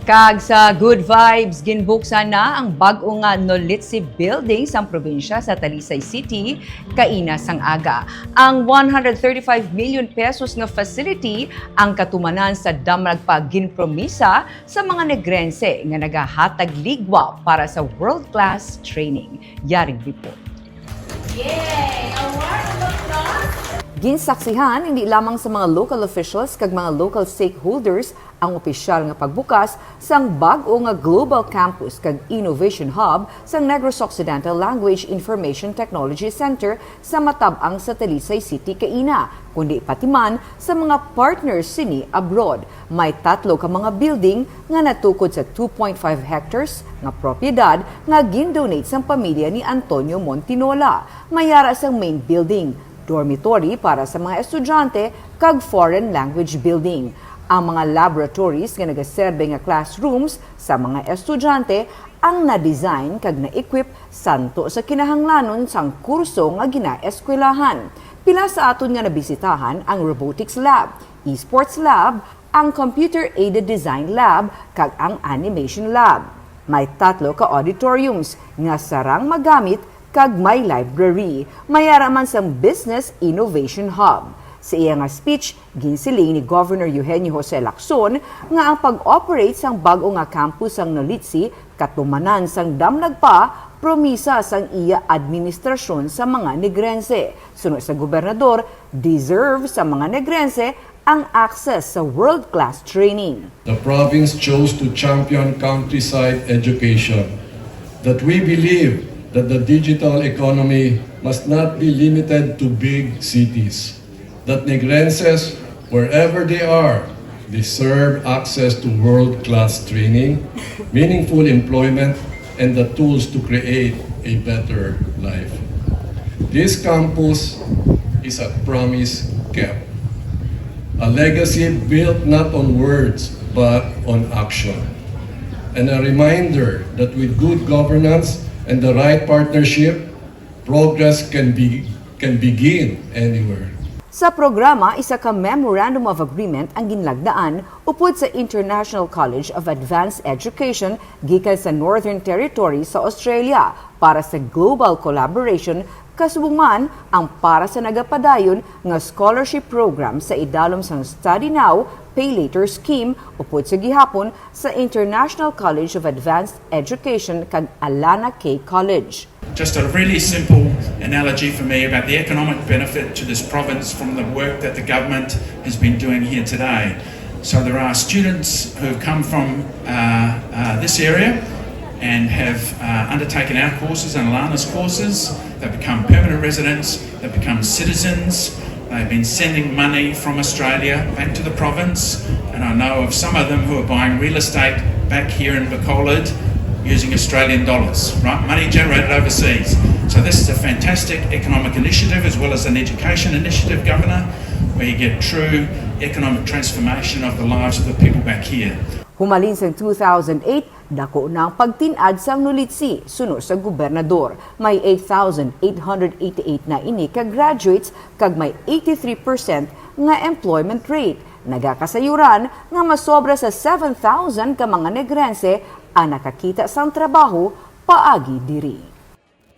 Kag sa Good Vibes, ginbuksan na ang bag-o nga NOLITC building sa probinsya sa Talisay City, kaina sang aga. Ang 135 million pesos nga facility ang katumanan sa damag pagginpromisa sa mga Negrense nga nagahatag ligwa para sa world-class training. Yaring report. Yay! A round of applause! Ginsaksihan hindi lamang sa mga local officials kag mga local stakeholders ang opisyal nga pagbukas sang bag-o nga Global Campus kag Innovation Hub sa Negros Occidental Language Information Technology Center sa matab-ang sa Talisay City kaina, kundi pati man sa mga partners sini abroad. May 3 ka mga building nga natukod sa 2.5 hectares nga propiedad nga gin-donate sang pamilya ni Antonio Montinola. Mayara sang main building, dormitory para sa mga estudyante kag foreign language building. Ang mga laboratories nga nagaserbe nga classrooms sa mga estudyante ang na-design kag na-equip santo sa kinahanglanon sang kurso nga ginaeskwelahan. Pila sa aton nga nabisitahan ang robotics lab, esports lab, ang computer-aided design lab kag ang animation lab. May 3 ka auditoriums nga sarang magamit kag may library. Mayara man sang Business Innovation Hub. Sa iya nga speech, ginsiling ni Governor Eugenio Jose Lacson nga ang pag-operate sang bag-o nga campus sang NOLITC katumanan sang damlag pa promisa sang iya administrasyon sa mga Negrense. Sunod sa gobernador, deserve sa mga Negrense ang access sa world-class training. The province chose to champion countryside education, that we believe that the digital economy must not be limited to big cities, that Negrenses, wherever they are, deserve access to world-class training, meaningful employment, and the tools to create a better life. This campus is a promise kept, a legacy built not on words but on action, and a reminder that with good governance and the right partnership, progress can begin anywhere. Sa programa, isa ka Memorandum of Agreement ang ginlagdaan upod sa International College of Advanced Education gikan sa Northern Territory sa Australia para sa global collaboration kasubong man ang para sa nagapadayon nga scholarship program sa idalom sang Study Now, Pay Later scheme upod sa gihapon sa International College of Advanced Education kag Alana K. College. Just a really simple analogy for me about the economic benefit to this province from the work that the government has been doing here today. So there are students who have come from this area and have undertaken our courses and Alana's courses. They've become permanent residents, they've become citizens, they've been sending money from Australia back to the province, and I know of some of them who are buying real estate back here in Bacolod using Australian dollars, right? Money generated overseas. So this is a fantastic economic initiative as well as an education initiative, Governor, where you get true economic transformation of the lives of the people back here. Humalin sa 2008, dako na ang pagtinad sa NOLITC sunod sa gobernador. May 8,888 na ini ka graduates kag may 83% nga employment rate. Nagakasayuran nga masobra sa 7,000 ka mga Negrense ang nakakita sang trabaho paagi diri.